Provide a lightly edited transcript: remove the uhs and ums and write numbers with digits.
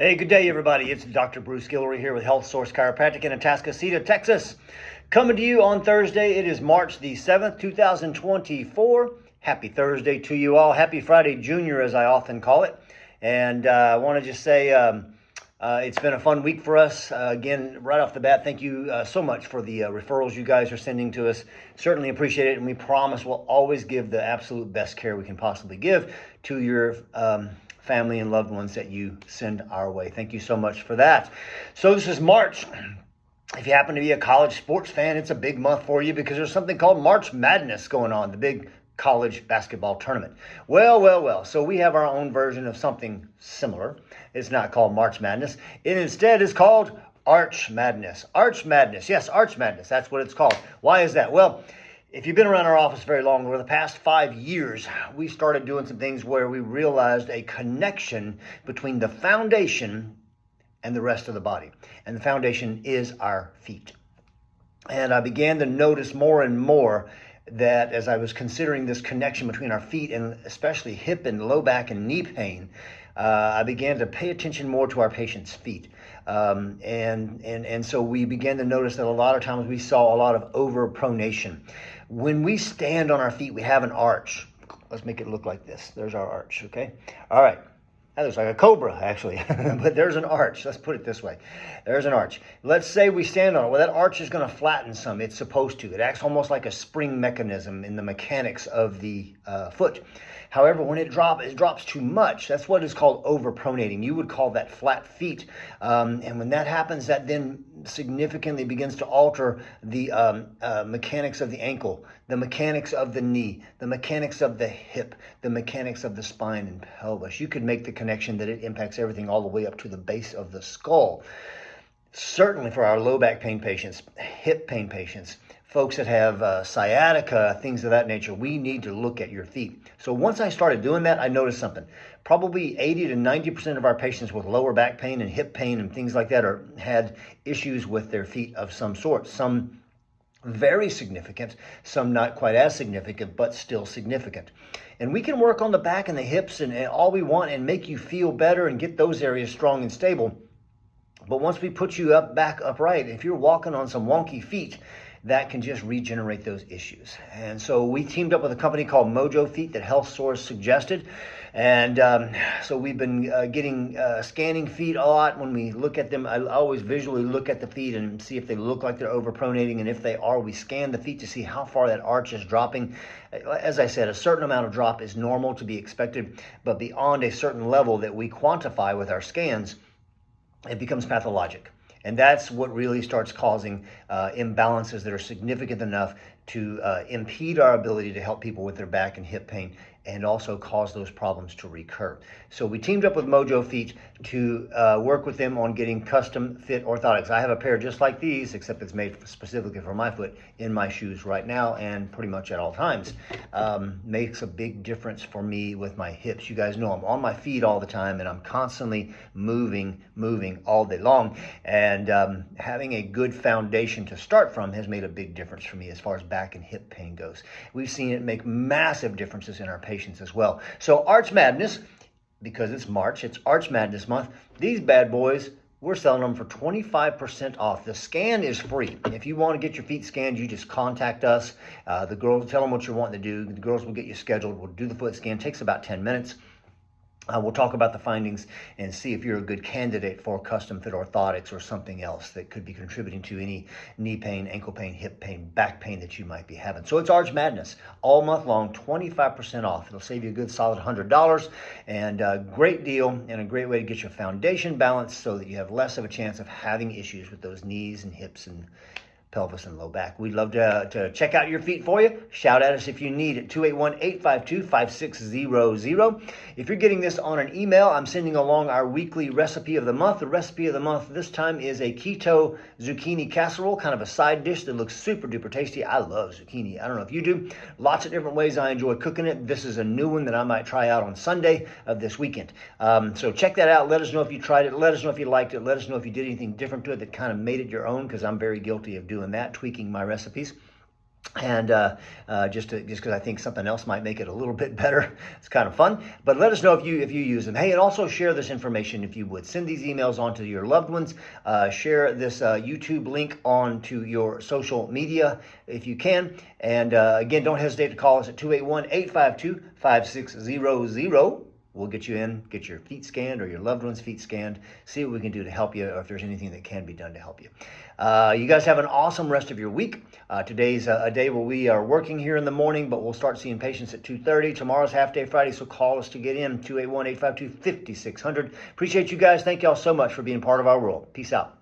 Hey, good day, everybody. It's Dr. Bruce Guillory here with Health Source Chiropractic in Atascocita, Texas. Coming to you on Thursday. It is March the 7th, 2024. Happy Thursday to you all. Happy Friday Junior, as I often call it. And I want to just say it's been a fun week for us. Again, right off the bat, thank you so much for the referrals you guys are sending to us. Certainly appreciate it, and we promise we'll always give the absolute best care we can possibly give to your family and loved ones that you send our way. Thank you so much for that. So this is March. If you happen to be a college sports fan, it's a big month for you because there's something called March Madness going on, the big college basketball tournament. Well. So we have our own version of something similar. It's not called March Madness. It instead is called Arch Madness. Arch Madness. Yes, Arch Madness. That's what it's called. Why is that? Well, if you've been around our office very long, over the past 5 years, we started doing some things where we realized a connection between the foundation and the rest of the body. And the foundation is our feet. And I began to notice more and more that as I was considering this connection between our feet and especially hip and low back and knee pain, I began to pay attention more to our patients' feet. And so we began to notice that a lot of times we saw a lot of overpronation. When we stand on our feet, we have an arch. Let's make it look like this. There's our arch, okay? All right. That looks like a cobra, actually, but there's an arch. Let's put it this way. There's an arch. Let's say we stand on it. Well, that arch is going to flatten some. It's supposed to. It acts almost like a spring mechanism in the mechanics of the foot. However, when it drops too much. That's what is called overpronating. You would call that flat feet. And when that happens, that then significantly begins to alter the mechanics of the ankle, the mechanics of the knee, the mechanics of the hip, the mechanics of the spine and pelvis. You could make the connection that it impacts everything all the way up to the base of the skull. Certainly for our low back pain patients, hip pain patients, folks that have sciatica, things of that nature, we need to look at your feet. So once I started doing that, I noticed something. Probably 80 to 90% of our patients with lower back pain and hip pain and things like that had issues with their feet of some sort. Some very significant, some not quite as significant, but still significant. And we can work on the back and the hips and all we want and make you feel better and get those areas strong and stable. But once we put you back upright, if you're walking on some wonky feet, that can just regenerate those issues. And so we teamed up with a company called Mojo Feet that Health Source suggested. And so we've been scanning feet a lot. When we look at them, I always visually look at the feet and see if they look like they're overpronating. And if they are, we scan the feet to see how far that arch is dropping. As I said, a certain amount of drop is normal to be expected, but beyond a certain level that we quantify with our scans, it becomes pathologic. And that's what really starts causing imbalances that are significant enough to impede our ability to help people with their back and hip pain and also cause those problems to recur. So we teamed up with Mojo Feet to work with them on getting custom fit orthotics. I have a pair just like these, except it's made specifically for my foot, in my shoes right now and pretty much at all times. Makes a big difference for me with my hips. You guys know I'm on my feet all the time and I'm constantly moving all day long. And having a good foundation to start from has made a big difference for me as far as back and hip pain goes. We've seen it make massive differences in our patients as well. So Arch Madness, because it's March, it's Arch Madness month. These bad boys, we're selling them for 25% off. The scan is free. If you want to get your feet scanned, you just contact us. The girls, tell them what you're wanting to do. The girls will get you scheduled. We'll do the foot scan. It takes about 10 minutes. We'll talk about the findings and see if you're a good candidate for custom fit orthotics or something else that could be contributing to any knee pain, ankle pain, hip pain, back pain that you might be having. So it's Arch Madness all month long, 25% off. It'll save you a good solid $100 and a great deal and a great way to get your foundation balanced so that you have less of a chance of having issues with those knees and hips and pelvis and low back. We'd love to check out your feet for you. Shout at us if you need it. 281-852-5600. If you're getting this on an email, I'm sending along our weekly recipe of the month. The recipe of the month this time is a keto zucchini casserole, kind of a side dish that looks super duper tasty. I love zucchini. I don't know if you do. Lots of different ways I enjoy cooking it. This is a new one that I might try out on Sunday of this weekend. So check that out. Let us know if you tried it. Let us know if you liked it. Let us know if you did anything different to it that kind of made it your own, because I'm very guilty of doing that, tweaking my recipes. And just because I think something else might make it a little bit better. It's kind of fun. But let us know if you use them. Hey, and also share this information if you would. Send these emails on to your loved ones. Share this YouTube link on to your social media if you can. And again, don't hesitate to call us at 281-852-5600. We'll get you in, get your feet scanned or your loved one's feet scanned, see what we can do to help you or if there's anything that can be done to help you. You guys have an awesome rest of your week. Today's a day where we are working here in the morning, but we'll start seeing patients at 2:30. Tomorrow's half day Friday, so call us to get in, 281-852-5600. Appreciate you guys. Thank y'all so much for being part of our world. Peace out.